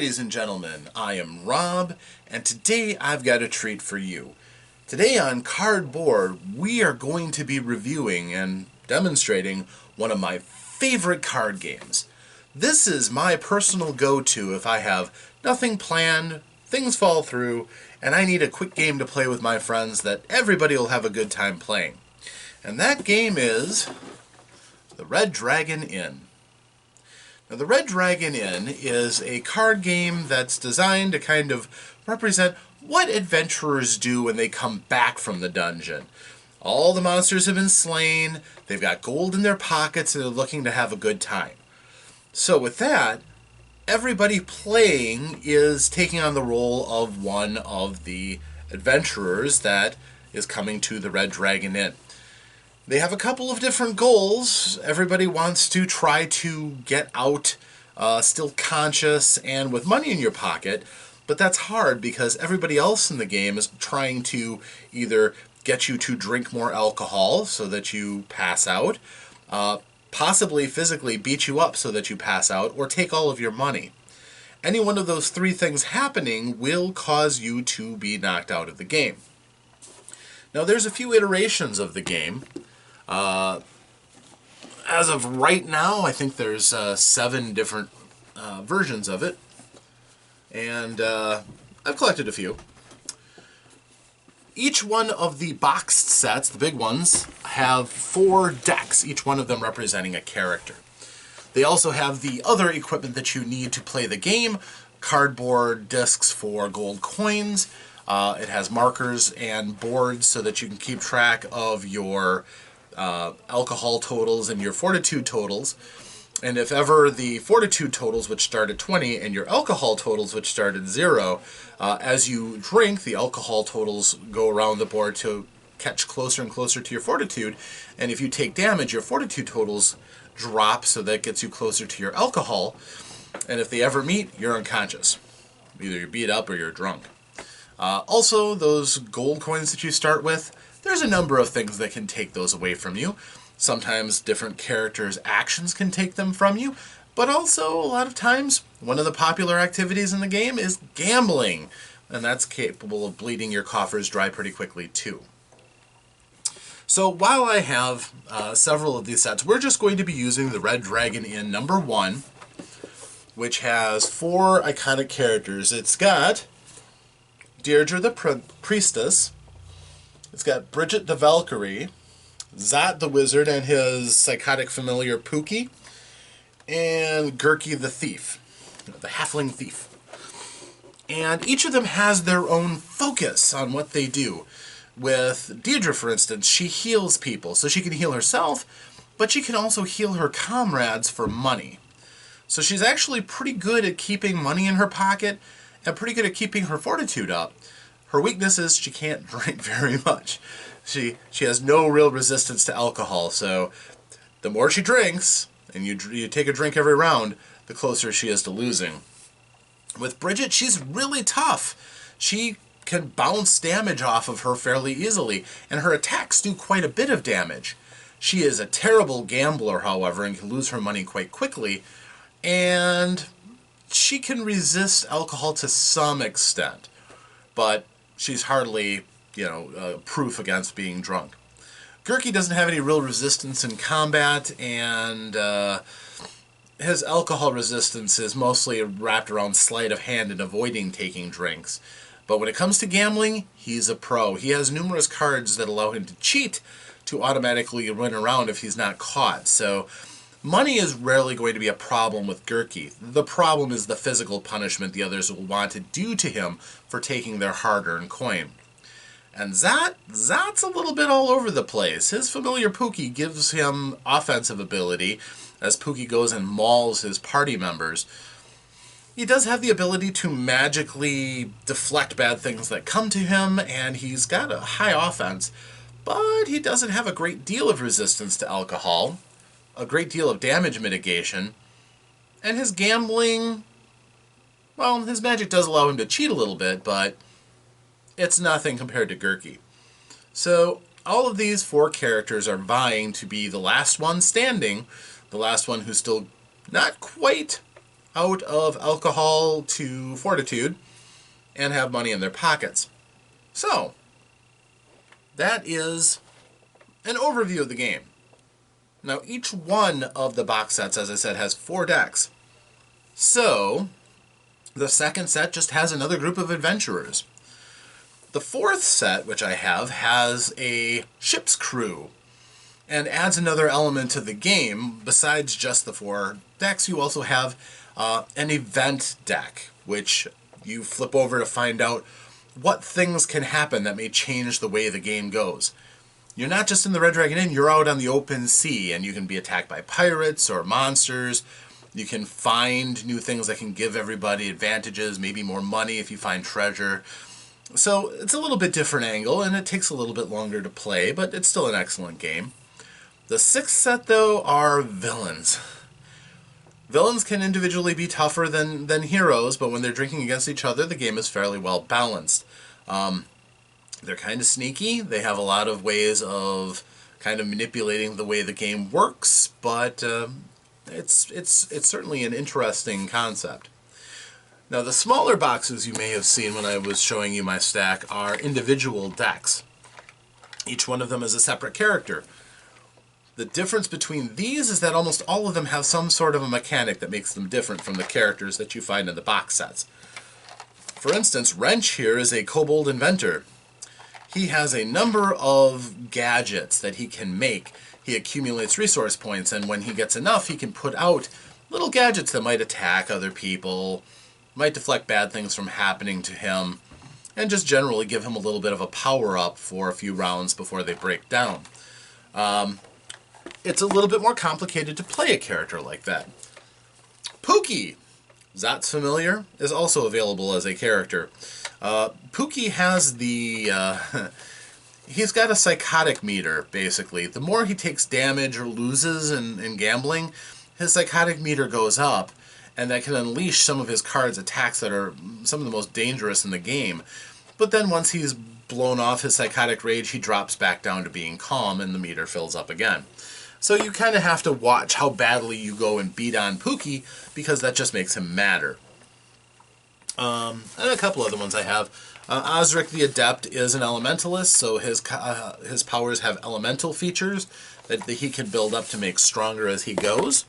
ladies and gentlemen, I am Rob, and today I've got a treat for you. Today on Cardboard, we are going to be reviewing and demonstrating one of my favorite card games. This is my personal go-to if I have nothing planned, things fall through, and I need a quick game to play with my friends that everybody will have a good time playing. And that game is the Red Dragon Inn. Now, the Red Dragon Inn is a card game that's designed to kind of represent what adventurers do when they come back from the dungeon. All the monsters have been slain, they've got gold in their pockets, and they're looking to have a good time. So with that, everybody playing is taking on the role of one of the adventurers that is coming to the Red Dragon Inn. They have a couple of different goals. Everybody wants to try to get out still conscious and with money in your pocket, but that's hard because everybody else in the game is trying to either get you to drink more alcohol so that you pass out, possibly physically beat you up so that you pass out, or take all of your money. Any one of those three things happening will cause you to be knocked out of the game. Now, there's a few iterations of the game. As of right now, I think there's 7 different versions of it, and I've collected a few. Each one of the boxed sets, the big ones, have 4 decks, each one of them representing a character. They also have the other equipment that you need to play the game, cardboard discs for gold coins. It has markers and boards so that you can keep track of your alcohol totals and your fortitude totals. And if ever the fortitude totals, which start at 20, and your alcohol totals, which start at 0, as you drink, the alcohol totals go around the board to catch closer and closer to your fortitude. And if you take damage, your fortitude totals drop, so that gets you closer to your alcohol. And if they ever meet, you're unconscious. Either you're beat up or you're drunk. Also, those gold coins that you start with, there's a number of things that can take those away from you. Sometimes different characters' actions can take them from you, but also a lot of times one of the popular activities in the game is gambling, and that's capable of bleeding your coffers dry pretty quickly too. So while I have several of these sets, we're just going to be using the Red Dragon Inn number 1, which has 4 iconic characters. It's got Deirdre the Priestess, it's got Bridget the Valkyrie, Zat the Wizard and his psychotic familiar Pookie, and Gurky the Thief, the Halfling Thief. And each of them has their own focus on what they do. With Deirdre, for instance, she heals people, so she can heal herself, but she can also heal her comrades for money. So she's actually pretty good at keeping money in her pocket and pretty good at keeping her fortitude up. Her weakness is she can't drink very much. She has no real resistance to alcohol, so the more she drinks, and you take a drink every round, the closer she is to losing. With Bridget, she's really tough. She can bounce damage off of her fairly easily, and her attacks do quite a bit of damage. She is a terrible gambler, however, and can lose her money quite quickly, and she can resist alcohol to some extent, but she's hardly, proof against being drunk. Gurky doesn't have any real resistance in combat, and his alcohol resistance is mostly wrapped around sleight of hand and avoiding taking drinks. But when it comes to gambling, he's a pro. He has numerous cards that allow him to cheat to automatically run around if he's not caught. So money is rarely going to be a problem with Gurky. The problem is the physical punishment the others will want to do to him for taking their hard-earned coin. And Zat's a little bit all over the place. His familiar Pookie gives him offensive ability as Pookie goes and mauls his party members. He does have the ability to magically deflect bad things that come to him, and he's got a high offense, but he doesn't have a great deal of resistance to alcohol, a great deal of damage mitigation, and his gambling, well, his magic does allow him to cheat a little bit, but it's nothing compared to Gurky. So all of these 4 characters are vying to be the last one standing, the last one who's still not quite out of alcohol to fortitude and have money in their pockets. So, that is an overview of the game. Now, each one of the box sets, as I said, has 4 decks. So, the second set just has another group of adventurers. The fourth set, which I have, has a ship's crew and adds another element to the game. Besides just the 4 decks, you also have an event deck, which you flip over to find out what things can happen that may change the way the game goes. You're not just in the Red Dragon Inn, you're out on the open sea, and you can be attacked by pirates or monsters. You can find new things that can give everybody advantages, maybe more money if you find treasure. So it's a little bit different angle, and it takes a little bit longer to play, but it's still an excellent game. The 6th set, though, are villains. Villains can individually be tougher than heroes, but when they're drinking against each other, the game is fairly well balanced. They're kind of sneaky. They have a lot of ways of kind of manipulating the way the game works, but it's certainly an interesting concept. Now, the smaller boxes you may have seen when I was showing you my stack are individual decks. Each one of them is a separate character. The difference between these is that almost all of them have some sort of a mechanic that makes them different from the characters that you find in the box sets. For instance, Wrench here is a kobold inventor. He has a number of gadgets that he can make. He accumulates resource points, and when he gets enough, he can put out little gadgets that might attack other people, might deflect bad things from happening to him, and just generally give him a little bit of a power-up for a few rounds before they break down. It's a little bit more complicated to play a character like that. Pookie, that's familiar, is also available as a character. Pookie has the... he's got a psychotic meter, basically. The more he takes damage or loses in gambling, his psychotic meter goes up, and that can unleash some of his cards' attacks that are some of the most dangerous in the game. But then once he's blown off his psychotic rage, he drops back down to being calm, and the meter fills up again. So you kind of have to watch how badly you go and beat on Pookie, because that just makes him madder. And a couple other ones I have. Osric the Adept is an elementalist, so his powers have elemental features that he can build up to make stronger as he goes.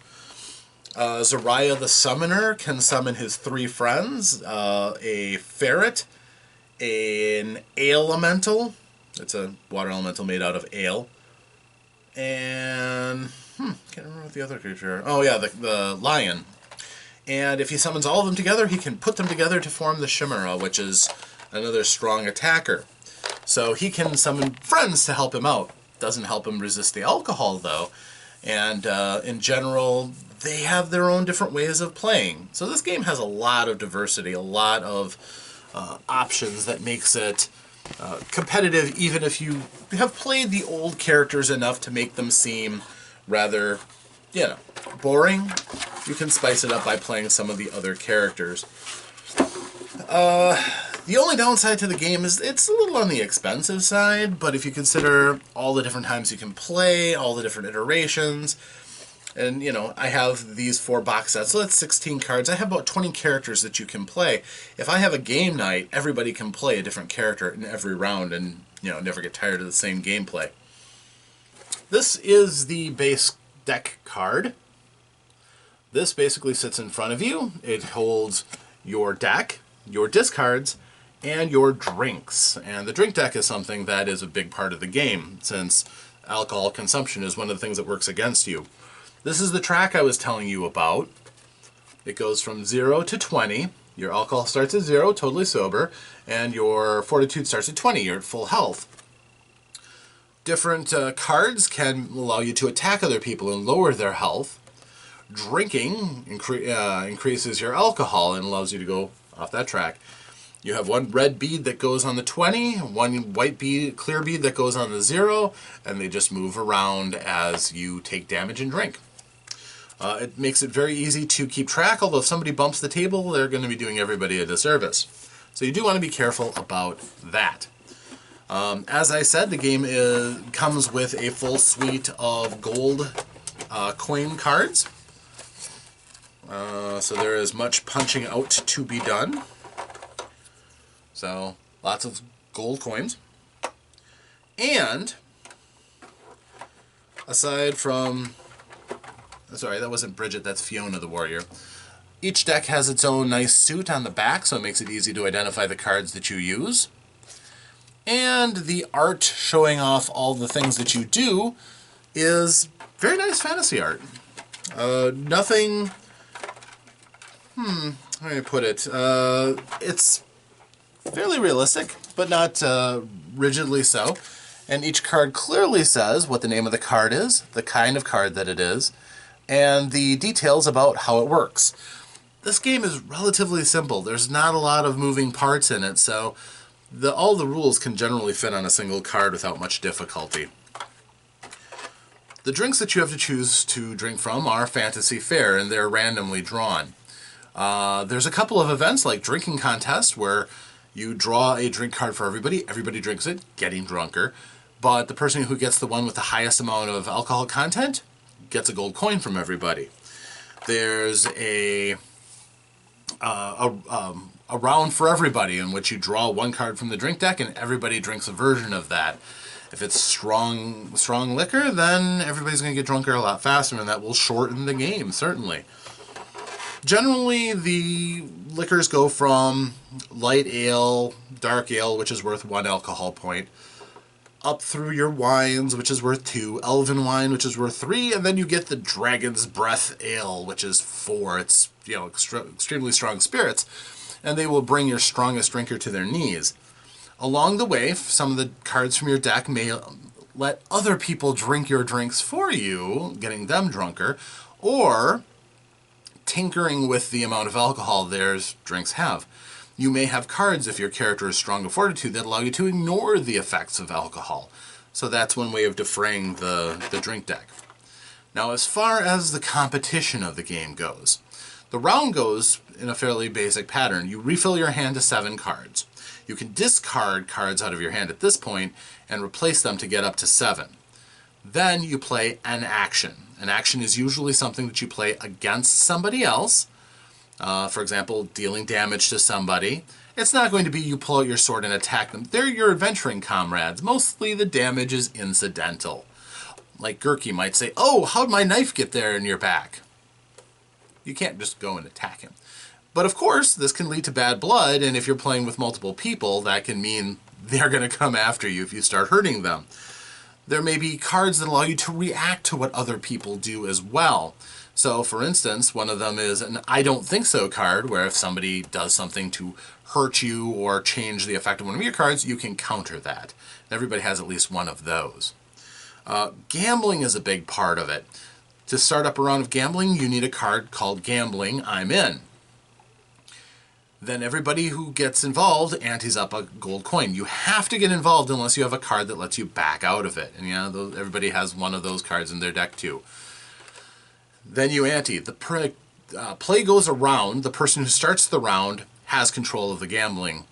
Zariah the Summoner can summon his 3 friends, a ferret, an ale elemental, it's a water elemental made out of ale, and can't remember what the other creature. Oh yeah, the lion. And if he summons all of them together, he can put them together to form the Chimera, which is another strong attacker. So he can summon friends to help him out. Doesn't help him resist the alcohol, though. And in general, they have their own different ways of playing. So this game has a lot of diversity, a lot of options that makes it competitive, even if you have played the old characters enough to make them seem rather, boring. You can spice it up by playing some of the other characters. The only downside to the game is it's a little on the expensive side, but if you consider all the different times you can play, all the different iterations, and, I have these 4 box sets, so that's 16 cards. I have about 20 characters that you can play. If I have a game night, everybody can play a different character in every round and, never get tired of the same gameplay. This is the base deck card. This basically sits in front of you. It holds your deck, your discards, and your drinks. And the drink deck is something that is a big part of the game, since alcohol consumption is one of the things that works against you. This is the track I was telling you about. It goes from 0 to 20. Your alcohol starts at 0, totally sober, and your fortitude starts at 20. You're at full health. Different cards can allow you to attack other people and lower their health. Drinking increases your alcohol and allows you to go off that track. You have 1 red bead that goes on the 20, 1 white bead, clear bead that goes on the 0, and they just move around as you take damage and drink. It makes it very easy to keep track, although if somebody bumps the table, they're going to be doing everybody a disservice. So you do want to be careful about that. As I said, the game comes with a full suite of gold coin cards. So there is much punching out to be done. So lots of gold coins. And aside from... Sorry, that wasn't Bridget, that's Fiona the Warrior. Each deck has its own nice suit on the back, so it makes it easy to identify the cards that you use. And the art showing off all the things that you do is very nice fantasy art. Nothing... how do I put it? It's fairly realistic, but not rigidly so. And each card clearly says what the name of the card is, the kind of card that it is, and the details about how it works. This game is relatively simple. There's not a lot of moving parts in it, so all the rules can generally fit on a single card without much difficulty. The drinks that you have to choose to drink from are fantasy fare, and they're randomly drawn. There's a couple of events like drinking contests where you draw a drink card for everybody. Everybody drinks it, getting drunker. But the person who gets the one with the highest amount of alcohol content gets a gold coin from everybody. There's a round for everybody in which you draw one card from the drink deck and everybody drinks a version of that. If it's strong liquor, then everybody's going to get drunker a lot faster, and that will shorten the game, certainly. Generally, the liquors go from light ale, dark ale, which is worth 1 alcohol point, up through your wines, which is worth 2, elven wine, which is worth 3, and then you get the Dragon's Breath Ale, which is 4. It's, extremely strong spirits, and they will bring your strongest drinker to their knees. Along the way, some of the cards from your deck may let other people drink your drinks for you, getting them drunker, or tinkering with the amount of alcohol their drinks have. You may have cards, if your character is strong of fortitude, that allow you to ignore the effects of alcohol. So that's one way of defraying the drink deck. Now, as far as the competition of the game goes, the round goes in a fairly basic pattern. You refill your hand to 7 cards. You can discard cards out of your hand at this point and replace them to get up to 7. Then you play an action. An action is usually something that you play against somebody else. For example, dealing damage to somebody. It's not going to be you pull out your sword and attack them. They're your adventuring comrades. Mostly the damage is incidental. Like Gurky might say, "Oh, how'd my knife get there in your back?" You can't just go and attack him. But of course, this can lead to bad blood, and if you're playing with multiple people, that can mean they're going to come after you if you start hurting them. There may be cards that allow you to react to what other people do as well. So, for instance, one of them is an I don't think so card, where if somebody does something to hurt you or change the effect of one of your cards, you can counter that. Everybody has at least one of those. Gambling is a big part of it. To start up a round of gambling, you need a card called Gambling, I'm in. Then everybody who gets involved antes up a gold coin. You have to get involved unless you have a card that lets you back out of it. And everybody has one of those cards in their deck too. Then you ante. The play goes around. The person who starts the round has control of the gambling.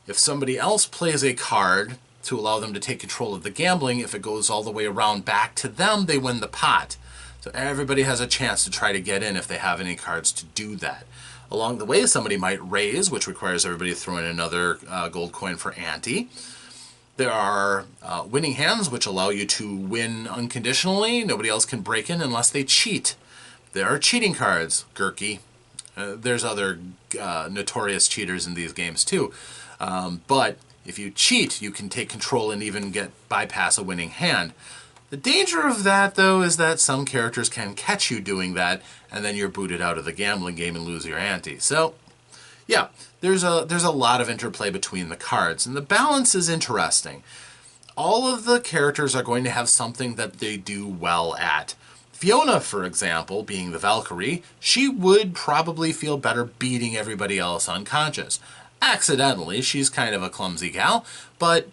If somebody else plays a card to allow them to take control of the gambling, if it goes all the way around back to them, they win the pot. So everybody has a chance to try to get in if they have any cards to do that. Along the way, somebody might raise, which requires everybody to throw in another gold coin for ante. There are winning hands, which allow you to win unconditionally. Nobody else can break in unless they cheat. There are cheating cards, Gurky. There's other notorious cheaters in these games too. But if you cheat, you can take control and even bypass a winning hand. The danger of that, though, is that some characters can catch you doing that, and then you're booted out of the gambling game and lose your ante. So, yeah, there's a lot of interplay between the cards, and the balance is interesting. All of the characters are going to have something that they do well at. Fiona, for example, being the Valkyrie, she would probably feel better beating everybody else unconscious. Accidentally, she's kind of a clumsy gal, but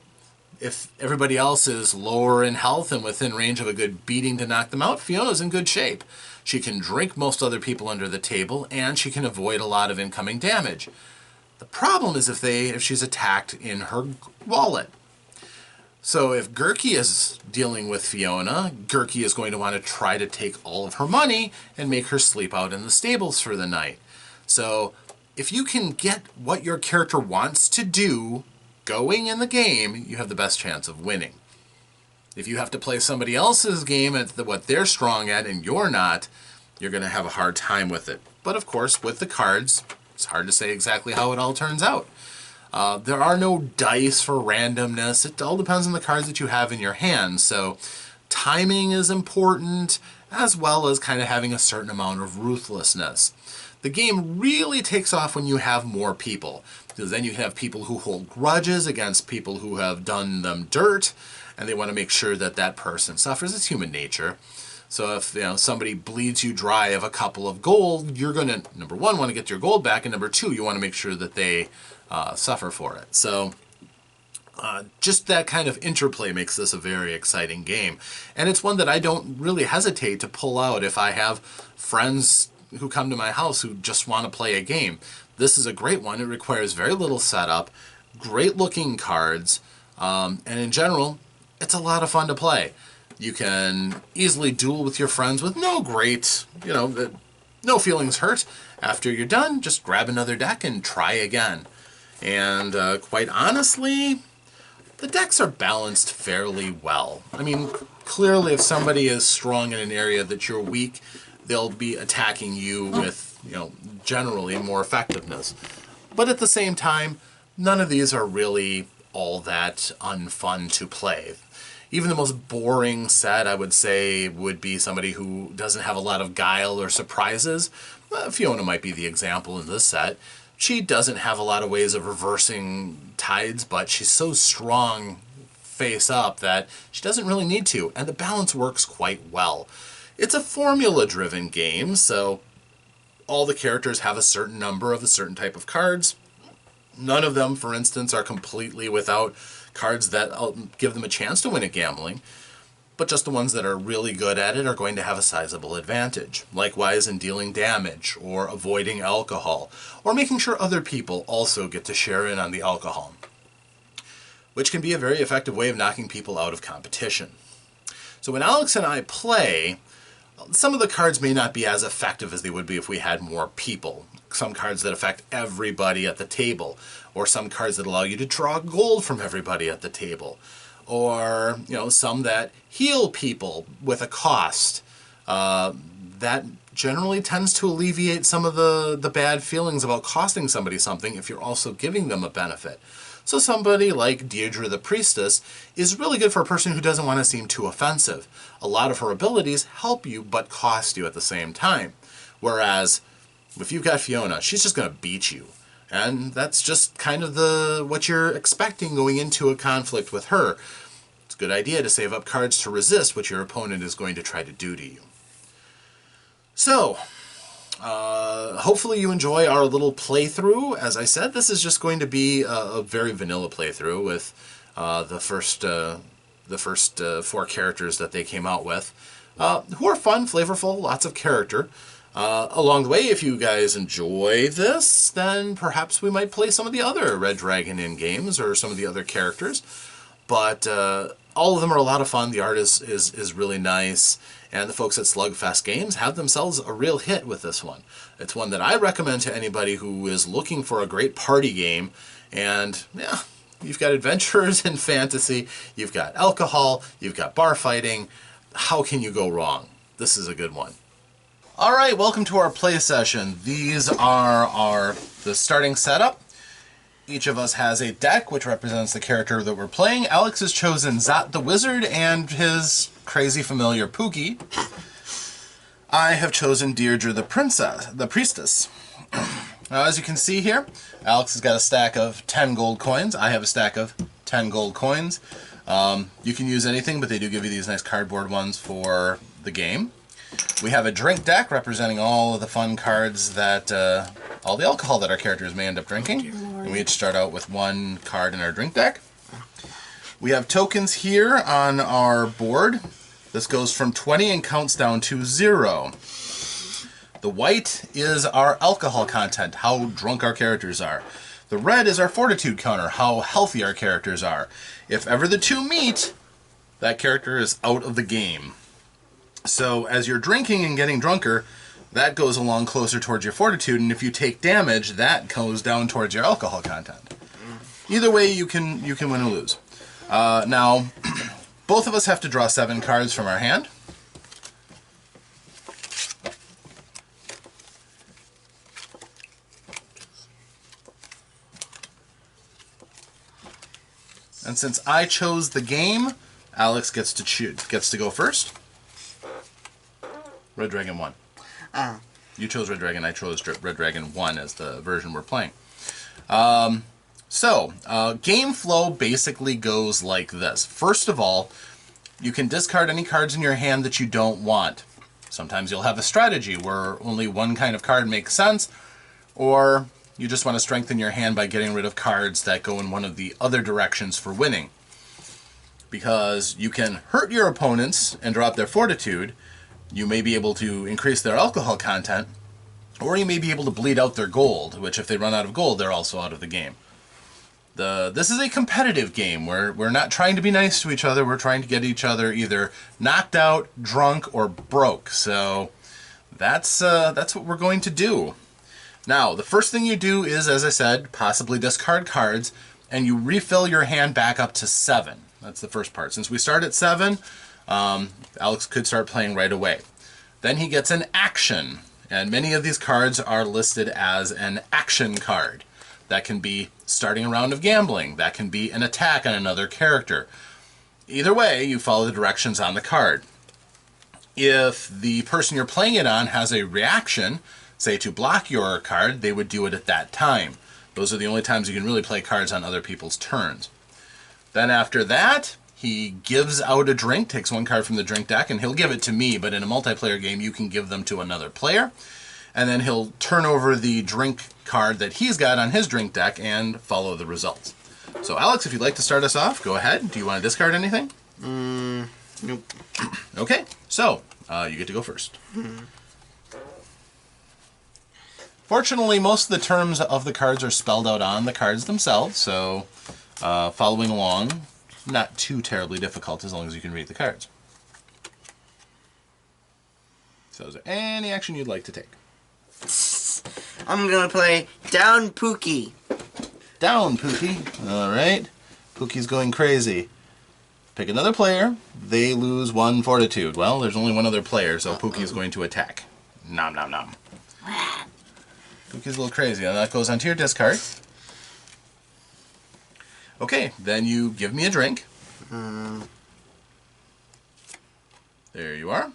if everybody else is lower in health and within range of a good beating to knock them out, Fiona's in good shape. She can drink most other people under the table, and she can avoid a lot of incoming damage. The problem is if she's attacked in her wallet. So if Gurky is dealing with Fiona, Gurky is going to want to try to take all of her money and make her sleep out in the stables for the night. So if you can get what your character wants to do going in the game, you have the best chance of winning. If you have to play somebody else's game at what they're strong at and you're not, you're going to have a hard time with it. But of course, with the cards, it's hard to say exactly how it all turns out. There are no dice for randomness. It all depends on the cards that you have in your hand. So timing is important, as well as kind of having a certain amount of ruthlessness. The game really takes off when you have more people, because then you have people who hold grudges against people who have done them dirt, and they want to make sure that that person suffers. It's human nature. So if somebody bleeds you dry of a couple of gold, you're going to, number one, want to get your gold back, and number two, you want to make sure that they suffer for it. So just that kind of interplay makes this a very exciting game. And it's one that I don't really hesitate to pull out if I have friends who come to my house who just want to play a game. This is a great one. It requires very little setup, great looking cards, and in general, it's a lot of fun to play. You can easily duel with your friends with no great, no feelings hurt. After you're done, just grab another deck and try again. And quite honestly, the decks are balanced fairly well. I mean, clearly if somebody is strong in an area that you're weak, they'll be attacking you with, generally more effectiveness. But at the same time, none of these are really all that unfun to play. Even the most boring set, I would say, would be somebody who doesn't have a lot of guile or surprises. Fiona might be the example in this set. She doesn't have a lot of ways of reversing tides, but she's so strong face up that she doesn't really need to, and the balance works quite well. It's a formula-driven game, so all the characters have a certain number of a certain type of cards. None of them, for instance, are completely without cards that give them a chance to win at gambling, but just the ones that are really good at it are going to have a sizable advantage. Likewise in dealing damage, or avoiding alcohol, or making sure other people also get to share in on the alcohol, which can be a very effective way of knocking people out of competition. So when Alex and I play, some of the cards may not be as effective as they would be if we had more people. Some cards that affect everybody at the table, or some cards that allow you to draw gold from everybody at the table, or some that heal people with a cost. That generally tends to alleviate some of the bad feelings about costing somebody something if you're also giving them a benefit. So somebody like Deirdre the Priestess is really good for a person who doesn't want to seem too offensive. A lot of her abilities help you but cost you at the same time. Whereas if you've got Fiona, she's just going to beat you. And that's just kind of what you're expecting going into a conflict with her. It's a good idea to save up cards to resist what your opponent is going to try to do to you. So, hopefully you enjoy our little playthrough. As I said, this is just going to be a very vanilla playthrough with the first 4 characters that they came out with, who are fun, flavorful, lots of character. Along the way, if you guys enjoy this, then perhaps we might play some of the other Red Dragon Inn games or some of the other characters. But all of them are a lot of fun. The art is really nice. And the folks at Slugfest Games have themselves a real hit with this one. It's one that I recommend to anybody who is looking for a great party game. And yeah, you've got adventurers in fantasy, you've got alcohol, you've got bar fighting. How can you go wrong? This is a good one. All right, welcome to our play session. These are the starting setup. Each of us has a deck which represents the character that we're playing. Alex has chosen Zot the Wizard and his crazy familiar Pookie. I have chosen Deirdre the Priestess. Now, as you can see here, Alex has got a stack of 10 gold coins. I have a stack of 10 gold coins. You can use anything, but they do give you these nice cardboard ones for the game. We have a drink deck representing all of the fun cards that, all the alcohol that our characters may end up drinking. And we each start out with 1 card in our drink deck. We have tokens here on our board. This goes from 20 and counts down to 0. The white is our alcohol content, how drunk our characters are. The red is our fortitude counter, how healthy our characters are. If ever the two meet, that character is out of the game. So as you're drinking and getting drunker, that goes along closer towards your fortitude, and if you take damage, that goes down towards your alcohol content. Either way, you can win or lose. Now, both of us have to draw 7 cards from our hand. And since I chose the game, Alex gets to go first. Red Dragon 1. You chose Red Dragon, I chose Red Dragon 1 as the version we're playing. Game flow basically goes like this. First of all, you can discard any cards in your hand that you don't want. Sometimes you'll have a strategy where only one kind of card makes sense, or you just want to strengthen your hand by getting rid of cards that go in one of the other directions for winning. Because you can hurt your opponents and drop their fortitude, you may be able to increase their alcohol content, or you may be able to bleed out their gold, which if they run out of gold, they're also out of the game. This is a competitive game where we're not trying to be nice to each other, we're trying to get each other either knocked out, drunk, or broke. So that's what we're going to do. Now, the first thing you do is, as I said, possibly discard cards, and you refill your hand back up to 7. That's the first part. Since we start at 7, Alex could start playing right away. Then he gets an action, and many of these cards are listed as an action card. That can be starting a round of gambling. That can be an attack on another character. Either way, you follow the directions on the card. If the person you're playing it on has a reaction, say to block your card, they would do it at that time. Those are the only times you can really play cards on other people's turns. Then after that, he gives out a drink, takes one card from the drink deck, and he'll give it to me, but in a multiplayer game you can give them to another player. And then he'll turn over the drink card that he's got on his drink deck and follow the results. So Alex, if you'd like to start us off, go ahead. Do you want to discard anything? Nope. Okay, so you get to go first. Fortunately, most of the terms of the cards are spelled out on the cards themselves, so following along, not too terribly difficult as long as you can read the cards. So is there any action you'd like to take? I'm gonna play down Pookie. Down Pookie. Alright. Pookie's going crazy. Pick another player. They lose 1 fortitude. Well, there's only one other player, so Pookie's going to attack. Nom nom nom. Pookie's a little crazy, and that goes onto your discard. Okay, then you give me a drink. There you are.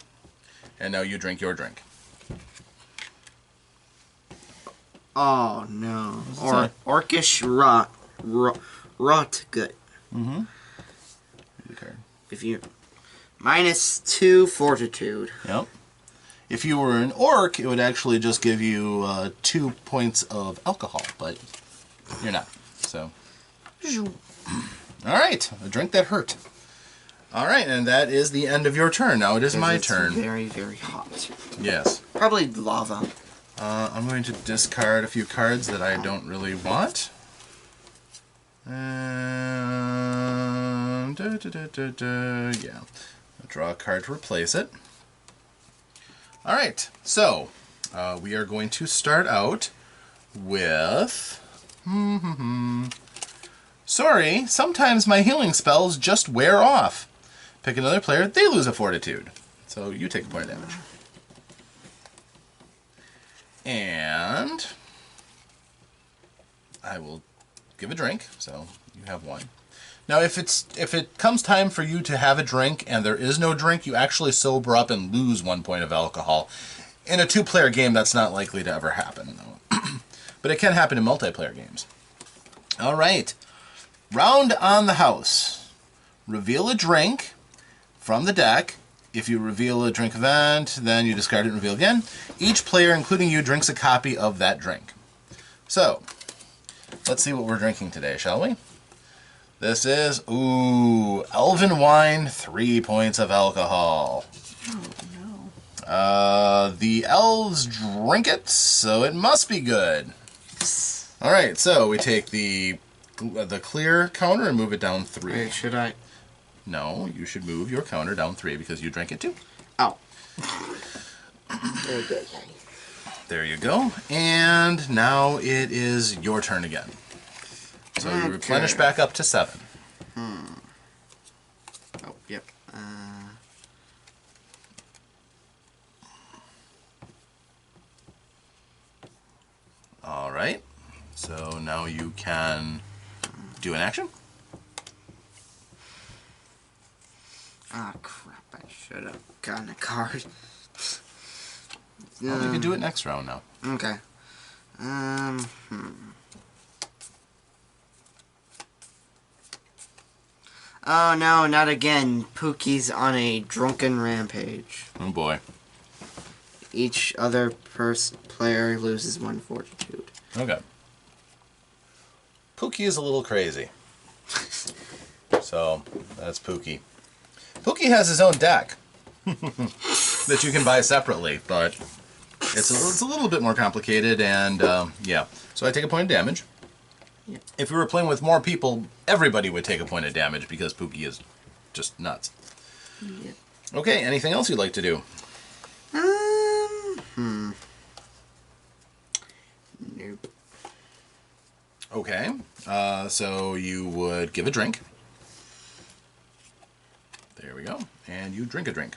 And now you drink your drink. Oh no. Orcish rot gut. Mm-hmm. The card. If you -2 fortitude. Yep. If you were an orc, it would actually just give you 2 points of alcohol, but you're not. So. Alright, a drink that hurt. Alright, and that is the end of your turn. Now it is my turn. Very, very hot. Yes. Probably lava. I'm going to discard a few cards that I don't really want. Yeah. I'll draw a card to replace it. Alright, so we are going to start out with... Sorry, sometimes my healing spells just wear off. Pick another player, they lose a fortitude. So you take a point of damage. And I will give a drink, so you have 1. Now if it comes time for you to have a drink and there is no drink, you actually sober up and lose 1 point of alcohol. In a 2-player game, that's not likely to ever happen, though. But it can happen in multiplayer games. Alright. Round on the house. Reveal a drink from the deck. If you reveal a drink event, then you discard it and reveal again. Each player, including you, drinks a copy of that drink. So, let's see what we're drinking today, shall we? This is, Elven Wine, 3 points of alcohol. Oh, no. The elves drink it, so it must be good. All right, so we take the clear counter and move it down 3. Wait, should I? No, you should move your counter down 3 because you drank it too. Oh. There you go. And now it is your turn again. So you replenish back up to 7. Oh, yep. All right. So now you can do an action. Ah, crap. I should have gotten a card. Well, you can do it next round now. Okay. Oh no, not again. Pookie's on a drunken rampage. Oh boy. Each other player loses 1 fortitude. Okay. Pookie is a little crazy. So, that's Pookie. Pookie has his own deck that you can buy separately, but it's a little bit more complicated, and yeah. So I take a point of damage. Yep. If we were playing with more people, everybody would take a point of damage because Pookie is just nuts. Yep. Okay, anything else you'd like to do? Nope. Okay, so you would give a drink. There we go. And you drink a drink.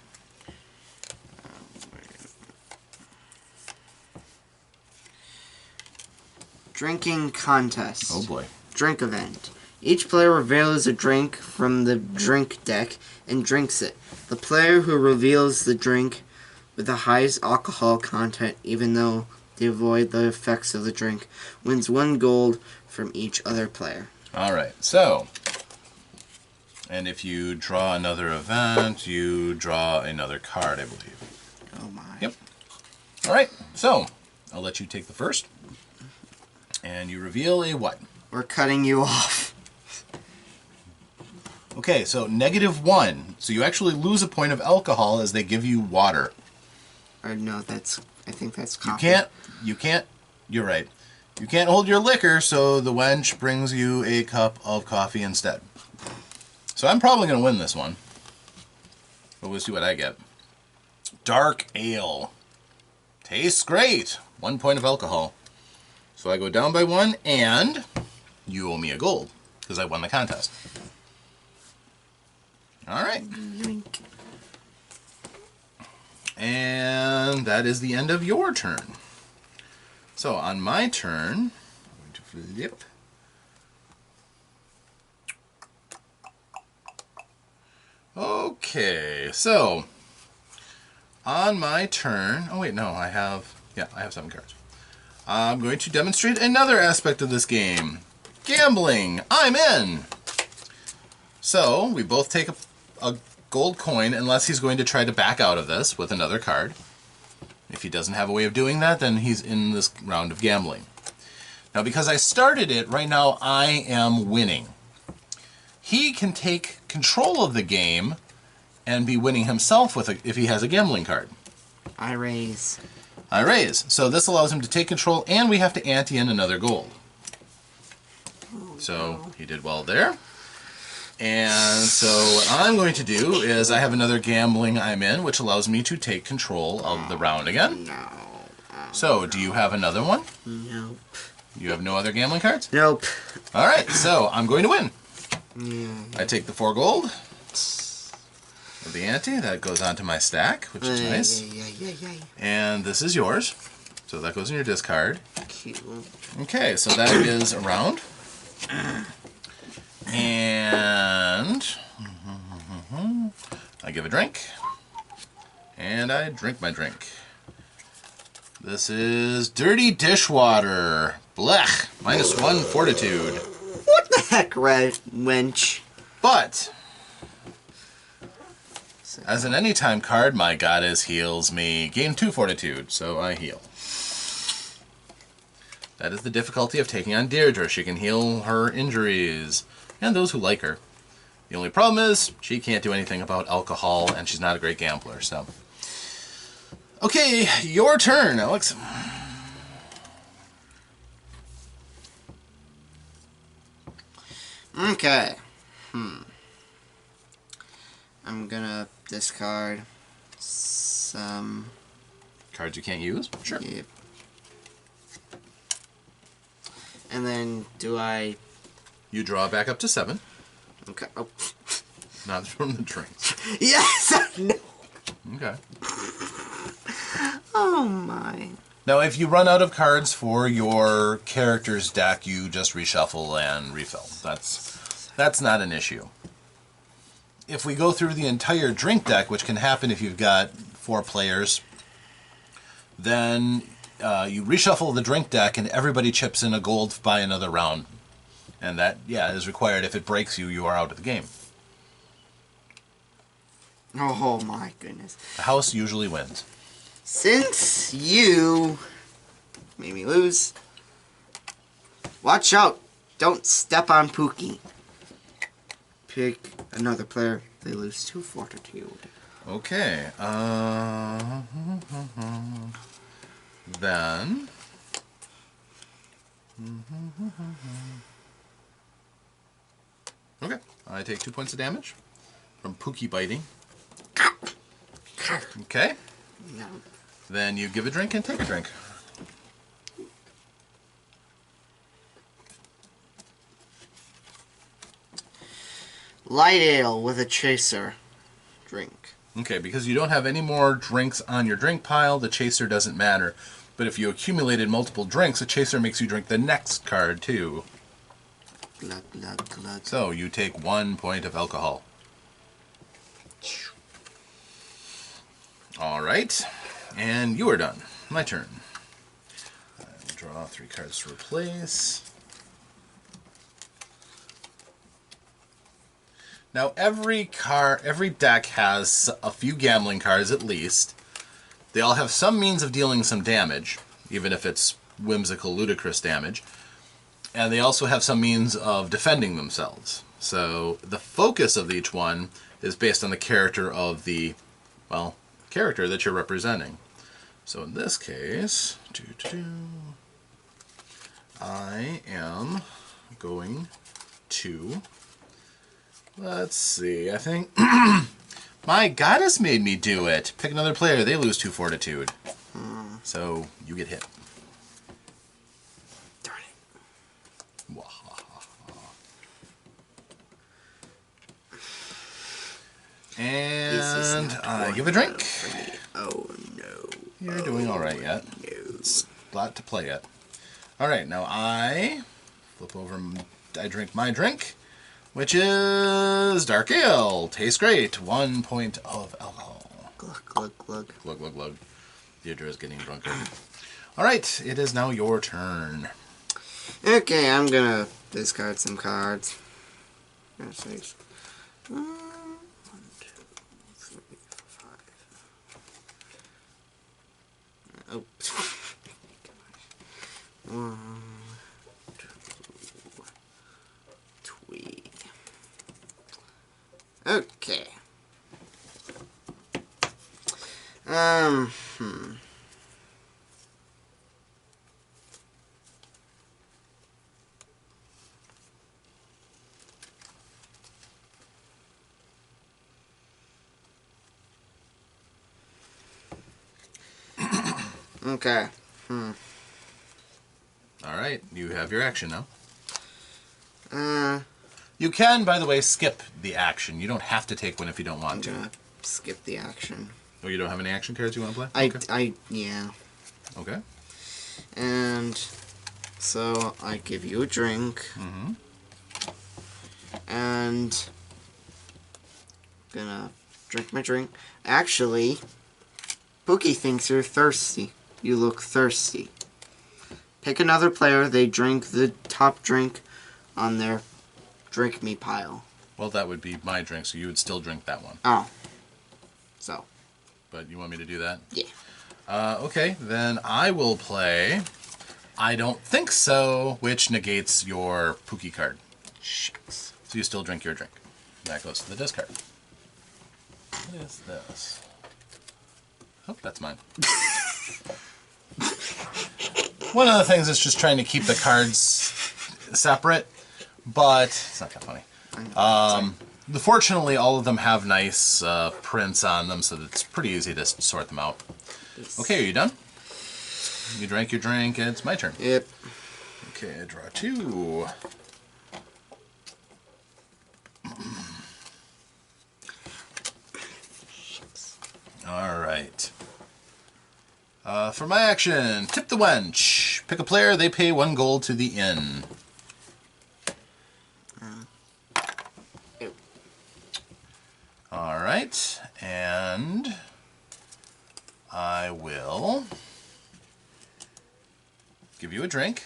Drinking contest. Oh boy. Drink event. Each player reveals a drink from the drink deck and drinks it. The player who reveals the drink with the highest alcohol content, even though they avoid the effects of the drink, wins 1 gold from each other player. Alright, so, and if you draw another event, you draw another card, I believe. Oh my. Yep. Alright, so, I'll let you take the first. And you reveal a what? We're cutting you off. Okay, so -1. So you actually lose a point of alcohol as they give you water. Or no, I think that's coffee. You're right. You can't hold your liquor, so the wench brings you a cup of coffee instead. So I'm probably going to win this one. But we'll see what I get. Dark ale. Tastes great. 1 point of alcohol. So I go down by 1, and you owe me a gold, because I won the contest. Alright. And that is the end of your turn. So on my turn, I'm going to flip. Okay, so on my turn, oh wait, no, I have 7 cards. I'm going to demonstrate another aspect of this game. Gambling. I'm in. So we both take a gold coin unless he's going to try to back out of this with another card. If he doesn't have a way of doing that, then he's in this round of gambling. Now, because I started it, right now I am winning. He can take control of the game and be winning himself if he has a gambling card. I raise. I raise. So this allows him to take control, and we have to ante in another gold. So he did well there. And so what I'm going to do is I have another gambling I'm in, which allows me to take control of the round again. No. So, do you have another one? Nope. You have no other gambling cards? Nope. All right, so I'm going to win. Yeah. I take the 4 gold of the ante. That goes onto my stack, which is nice. And this is yours. So that goes in your discard. Cute. Okay, so that is a round. And I give a drink. And I drink my drink. This is dirty dishwater. Blech. -1 fortitude. What the heck, red wench? But as an anytime card, my goddess heals me. Gain 2 fortitude, so I heal. That is the difficulty of taking on Deirdre. She can heal her injuries, and those who like her. The only problem is, she can't do anything about alcohol, and she's not a great gambler, so. Okay, your turn, Alex. Okay. I'm gonna discard some Cards you can't use? Sure. Yep. And then do I... You draw back up to 7. Okay. Oh. Not from the drinks. Yes! No. Okay. Oh my. Now, if you run out of cards for your character's deck, you just reshuffle and refill. That's not an issue. If we go through the entire drink deck, which can happen if you've got 4 players, then you reshuffle the drink deck and everybody chips in a gold by another round. And that, yeah, is required. If it breaks you, you are out of the game. Oh my goodness. The house usually wins. Since you made me lose, watch out. Don't step on Pookie. Pick another player. They lose 2 fortitude. Okay. Then... Okay. I take 2 points of damage from Pookie biting. Okay. No. Then you give a drink and take a drink. Light ale with a chaser. Drink. Okay, because you don't have any more drinks on your drink pile, the chaser doesn't matter. But if you accumulated multiple drinks, a chaser makes you drink the next card too. Glug, glug, glug. So you take 1 point of alcohol. Alright, and you are done. My turn. I will draw 3 cards to replace. Now every deck has a few gambling cards at least. They all have some means of dealing some damage, even if it's whimsical, ludicrous damage. And they also have some means of defending themselves. So the focus of each one is based on the character of the, well, character that you're representing. So in this case, I am going to, let's see, I think, my goddess made me do it. Pick another player, they lose 2 fortitude. So you get hit. Darn it. And I give a drink. Oh no. You're doing alright yet. It's a lot to play yet. Alright, now I flip over, I drink my drink, which is Dark Ale. Tastes great. 1 point of alcohol. Glug, glug, glug. Glug, glug, glug. Deirdre is getting drunker. Alright, it is now your turn. Okay, I'm gonna discard some cards. That's 6. 1, 2, 3, 4, 5. Oh. 1, 2, 3. Okay. Okay. Alright, you have your action now. I'm You can, by the way, skip the action. You don't have to take one if you don't want to. gonna skip the action. Oh, you don't have any action cards you want to play? Yeah. Okay. And so I give you a drink. And gonna drink my drink. Actually, Pookie thinks you're thirsty. You look thirsty. Pick another player. They drink the top drink on their drink me pile. Well, that would be my drink, so you would still drink that one. Oh. So. But you want me to do that? Yeah. Okay, then I will play I Don't Think So, which negates your Pookie card. Shucks. So you still drink your drink. That goes to the discard. What is this? Oh, that's mine. One of the things is just trying to keep the cards separate, but it's not that funny. Fortunately, all of them have nice prints on them, so it's pretty easy to sort them out. Okay, are you done? You drank your drink, and it's my turn. Yep. Okay, I draw 2. Alright. For my action, tip the wench. Pick a player, they pay 1 gold to the inn. Alright, and I will give you a drink.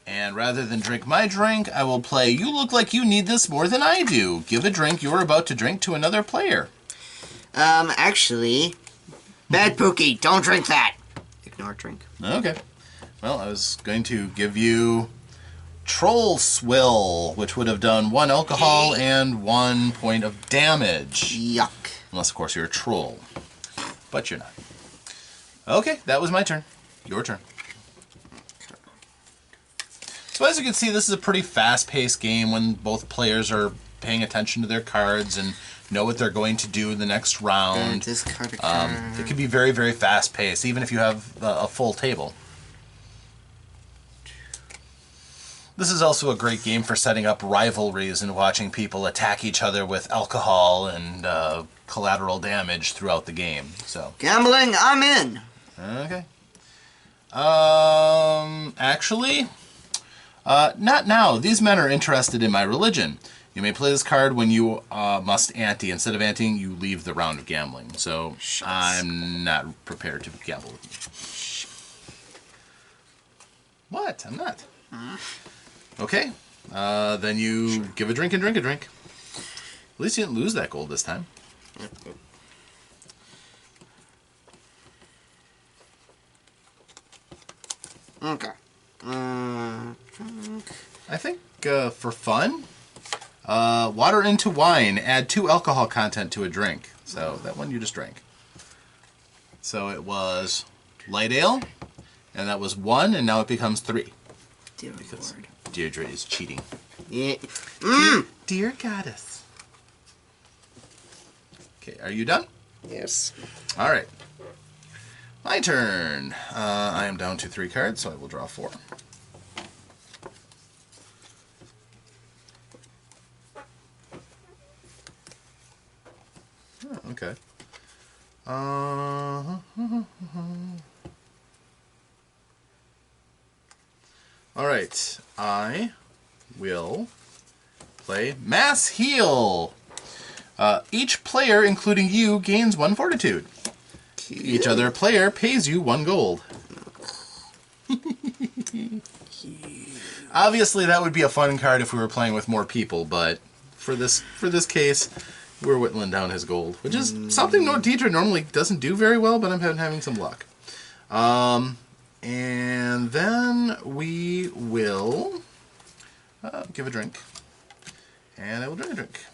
And rather than drink my drink, I will play, you look like you need this more than I do. Give a drink you're about to drink to another player. Actually, bad Pookie, don't drink that. Ignore drink. Okay. Well, I was going to give you Troll Swill, which would have done 1 alcohol and 1 point of damage. Yuck. Unless, of course, you're a troll. But you're not. Okay, that was my turn. Your turn. So as you can see, this is a pretty fast-paced game when both players are paying attention to their cards and know what they're going to do in the next round. Discard a card. It can be very, very fast-paced, even if you have a full table. This is also a great game for setting up rivalries and watching people attack each other with alcohol and collateral damage throughout the game. So Gambling, I'm in. okay. Actually, not now. These men are interested in my religion. You may play this card when you must ante. Instead of anteing, you leave the round of gambling. So I'm not prepared to gamble with you. What? I'm not. Okay. Then you give a drink and drink a drink. At least you didn't lose that gold this time. Okay. I think for fun, water into wine. Add 2 alcohol content to a drink. So that one you just drank. So it was light ale, and that was 1, and now it becomes 3. Dear Because Lord. Deirdre is cheating. Yeah. Dear goddess. Okay, are you done? Yes. All right. My turn. I am down to 3 cards, so I will draw 4. Oh, okay. All right. I will play Mass Heal. Each player, including you, gains 1 fortitude. Each other player pays you 1 gold. Obviously, that would be a fun card if we were playing with more people, but for this case, we're whittling down his gold, which is something Deidre normally doesn't do very well, but I'm having some luck. And then we will give a drink, and I will drink a drink.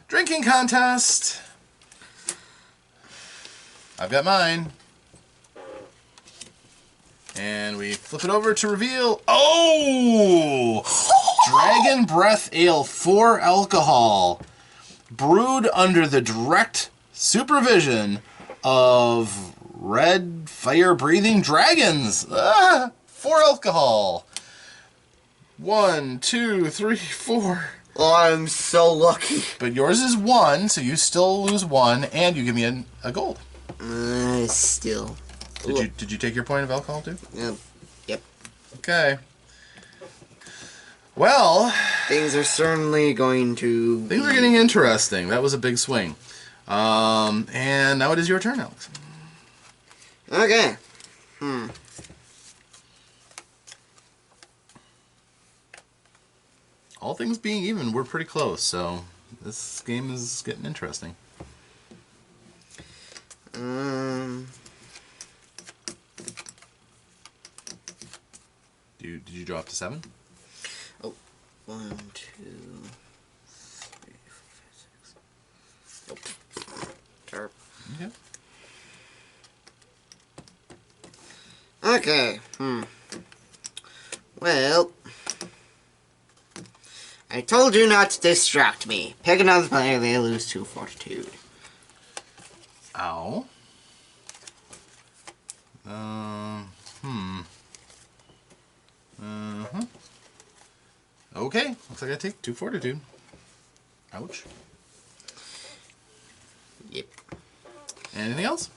Drinking contest. I've got mine. And we flip it over to reveal. Oh! Dragon Breath Ale 4 alcohol. Brewed under the direct supervision of red fire-breathing dragons. 4 alcohol. 1, 2, 3, 4. Oh, I'm so lucky. But yours is 1, so you still lose 1, and you give me a gold. Still. Did you take your point of alcohol too? Yep. Okay. Well, Things are certainly going to... things are getting interesting. That was a big swing. And now it is your turn, Alex. Okay. All things being even, we're pretty close, so this game is getting interesting. Did you draw up to 7? Oh, 1, 2, 3, 4, 5, 6. Oh. Tarp. Okay. Okay. Well, I told you not to distract me. Pick another player, they lose 2 fortitude. Ow. Okay, looks like I take 2 fortitude. Ouch. Yep. Anything else?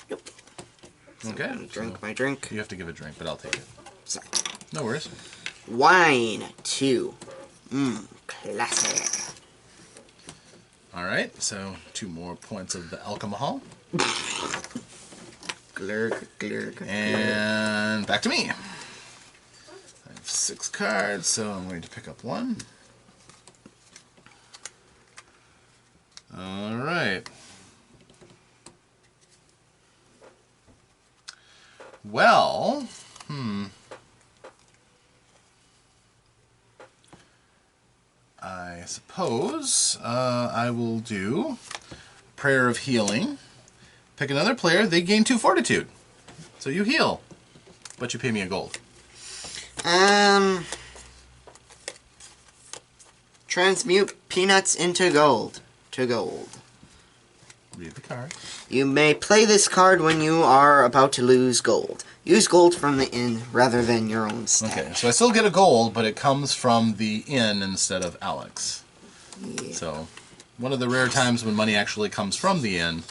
Nope. So Okay. Drink my drink. You have to give a drink, but I'll take it. Sorry. No worries. Wine 2. Classic. Alright, so 2 more points of the alcohol. Glurg, glurg, And back to me. I have 6 cards, so I'm going to pick up 1. Alright. Well, I suppose I will do Prayer of Healing. Pick another player, they gain 2 fortitude. So you heal, but you pay me a gold. Transmute peanuts into gold. To gold. Read the card. You may play this card when you are about to lose gold. Use gold from the inn rather than your own stash. Okay, so I still get a gold, but it comes from the inn instead of Alex. Yeah. So, one of the rare times when money actually comes from the inn.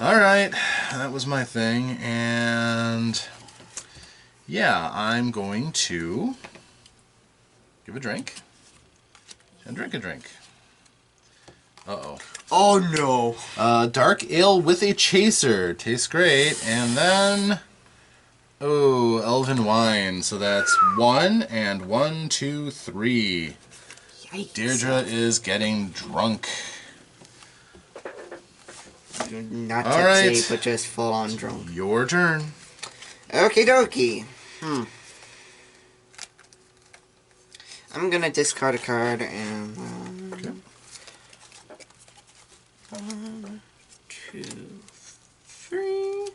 Alright, that was my thing, and yeah, I'm going to give a drink, and drink a drink. Uh-oh. Oh no! Dark ale with a chaser. Tastes great. And then, oh, elven wine. So that's 1 and 1, 2, 3. Yikes. Deirdre is getting drunk. Not All right. tipsy, but just full on drunk. Your turn. Okie dokie. I'm gonna discard a card and... Okay. 1, 2, 3.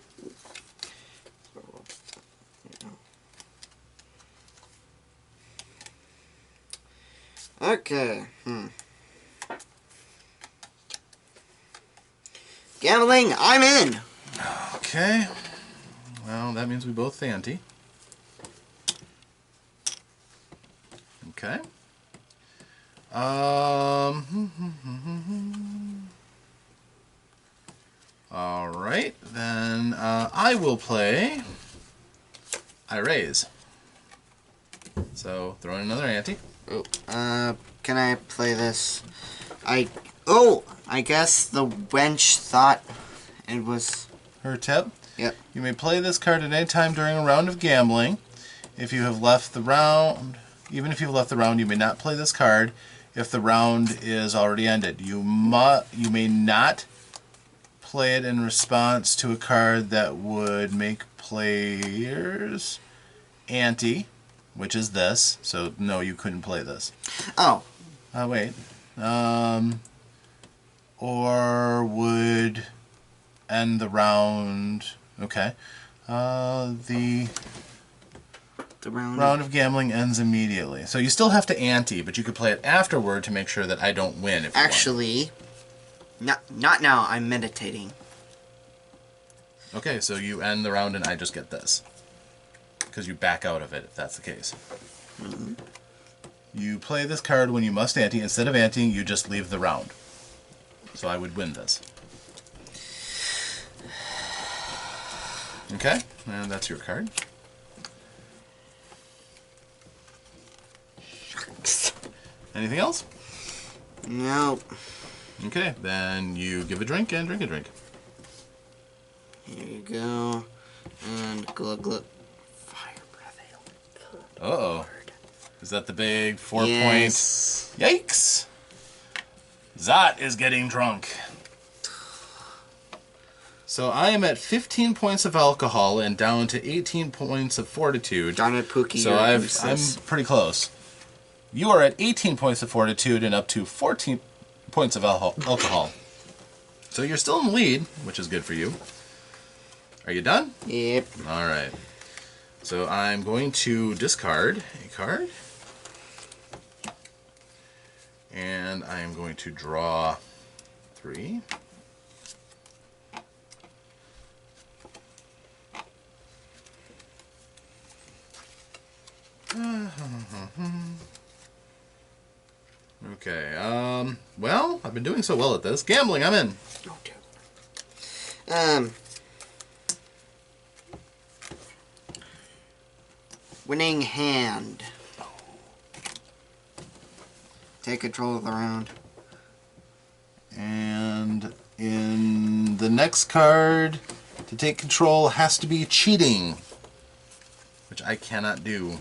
Okay. Gambling, I'm in. Okay. Well, that means we both ante. Okay. Alright, then I will play I raise. So, throw in another ante. Oh, can I play this? I guess the wench thought it was... Her tip. Yep. You may play this card at any time during a round of gambling. If you have left the round, even if you've left the round, you may not play this card if the round is already ended. You may not play it in response to a card that would make players ante, which is this. So no, you couldn't play this. Oh. Wait. Or would end the round. Okay. The round of gambling ends immediately. So you still have to ante, but you could play it afterward to make sure that I don't win. If Actually, not now. I'm meditating. Okay, so you end the round and I just get this. Because you back out of it, if that's the case. You play this card when you must ante. Instead of anteing, you just leave the round. So I would win this. Okay, and that's your card. Anything else? Nope. Okay, then you give a drink and drink a drink. Here you go. And glug glug. Fire breath ale. Uh-oh. Is that the big 4 Yes. point? Yikes! Zot is getting drunk. So I am at 15 points of alcohol and down to 18 points of fortitude. Darn it, Pookie. So I'm pretty close. You are at 18 points of fortitude and up to 14 points of alcohol. So you're still in the lead, which is good for you. Are you done? Yep. All right. So I'm going to discard a card. And I am going to draw 3. Okay, well, I've been doing so well at this. Gambling, I'm in. Winning hand. Take control of the round. And in the next card, to take control has to be cheating, which I cannot do.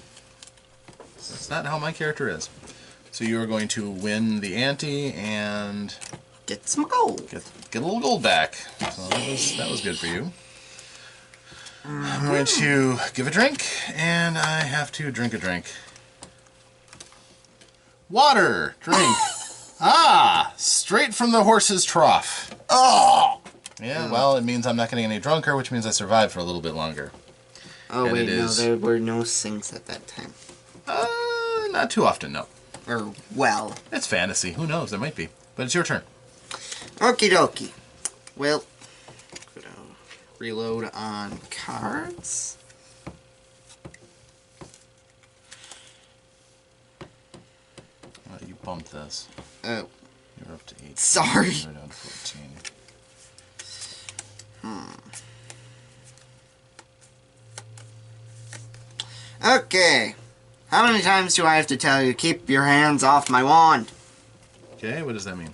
That's not how my character is. So you are going to win the ante and get some gold. Get a little gold back. So that was good for you. I'm going to give a drink, and I have to drink a drink. Water! Drink. Ah! Straight from the horse's trough. Oh! Yeah, well, it means I'm not getting any drunker, which means I survived for a little bit longer. Oh, and wait, no, there were no sinks at that time. Not too often, no. Or, well. It's fantasy. Who knows? There might be. But it's your turn. Okie dokie. Well, gonna reload on cards. You bumped this. Oh. You're up to 8. Sorry. You're down to 14. Okay. How many times do I have to tell you, keep your hands off my wand? Okay, what does that mean?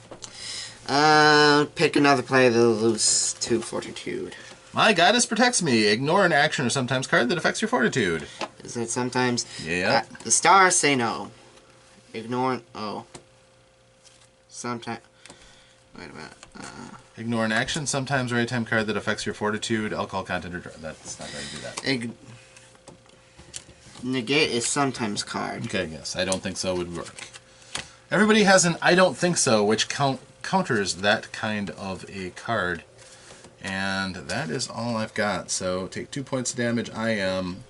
Pick another player that'll lose 2 fortitude. My goddess protects me. Ignore an action or sometimes card that affects your fortitude. Is that sometimes? Yeah. The stars say no. Ignore, oh. Sometimes, wait a minute. Ignore an action, sometimes or anytime card that affects your fortitude, alcohol content, or that's not going to do that. Negate is sometimes card. Okay, yes. I don't think so would work. Everybody has an I don't think so, which counters that kind of a card. And that is all I've got. So take 2 points of damage. I am...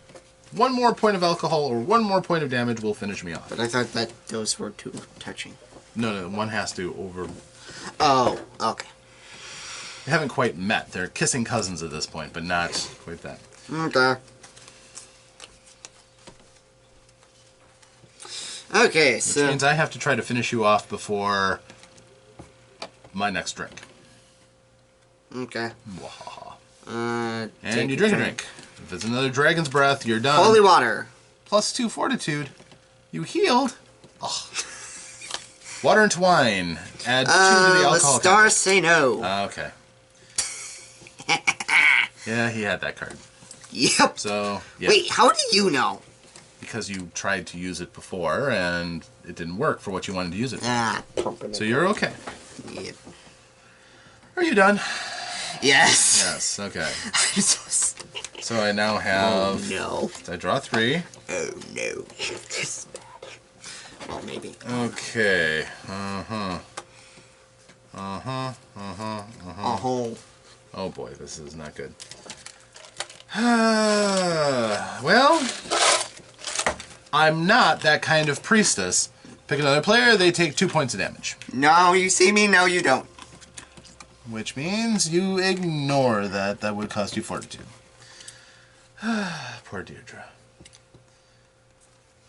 1 more point of alcohol or 1 more point of damage will finish me off. But I thought that those were too touching. No, one has to over... Oh, okay. They haven't quite met. They're kissing cousins at this point, but not quite that. Okay. Okay, so... Which means I have to try to finish you off before my next drink. Okay. And you drink a drink. If it's another dragon's breath, you're done. Holy water. Plus 2 fortitude. You healed. Oh. Water into wine. Add 2 to the alcohol. The stars say no. Okay. Yeah, he had that card. Yep. So, yeah. Wait, how do you know? Because you tried to use it before, and it didn't work for what you wanted to use it for. So you're okay. Yep. Are you done? Yes. Yes, okay. So I now have... Oh, no. I draw 3. Oh, no. Well, maybe. Okay. Oh boy, this is not good. Well, I'm not that kind of priestess. Pick another player, they take 2 points of damage. No, you see me? No, you don't. Which means you ignore that. That would cost you fortitude. Poor Deirdre.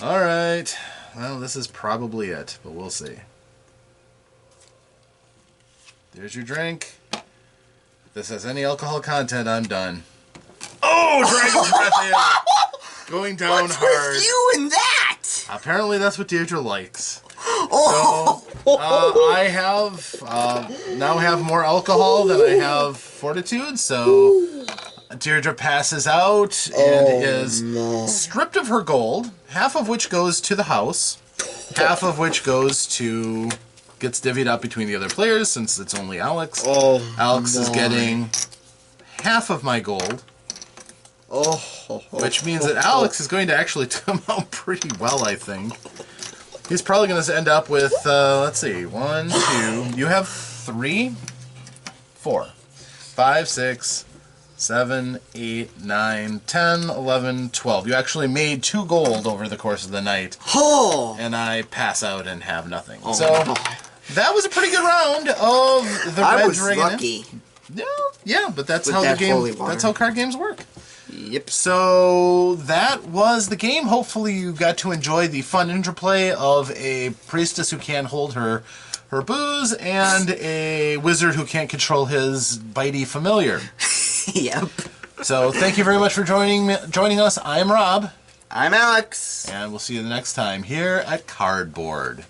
Alright. Well, this is probably it, but we'll see. There's your drink. If this has any alcohol content, I'm done. Oh, Dragon's Breath Ale! Going down What's hard. with you and that? Apparently that's what Deirdre likes. Oh. So, I have now have more alcohol than I have fortitude, so Deirdre passes out and is stripped of her gold, half of which goes to the house, half of which gets divvied up between the other players since it's only Alex. Alex is getting half of my gold. Which means that Alex is going to actually come out pretty well, I think. He's probably going to end up with, let's see, 1, 2, you have 3, 4, 5, 6, 7, 8, 9, 10, 11, 12. You actually made 2 gold over the course of the night. Oh! And I pass out and have nothing. Oh so that was a pretty good round of the I Red was Dragon. lucky. Yeah, but that's With how that the game. holy water. That's how card games work. Yep. So that was the game. Hopefully you got to enjoy the fun interplay of a priestess who can't hold her booze and a wizard who can't control his bitey familiar. Yep. So thank you very much for joining us. I'm Rob. I'm Alex. And we'll see you the next time here at Cardboard.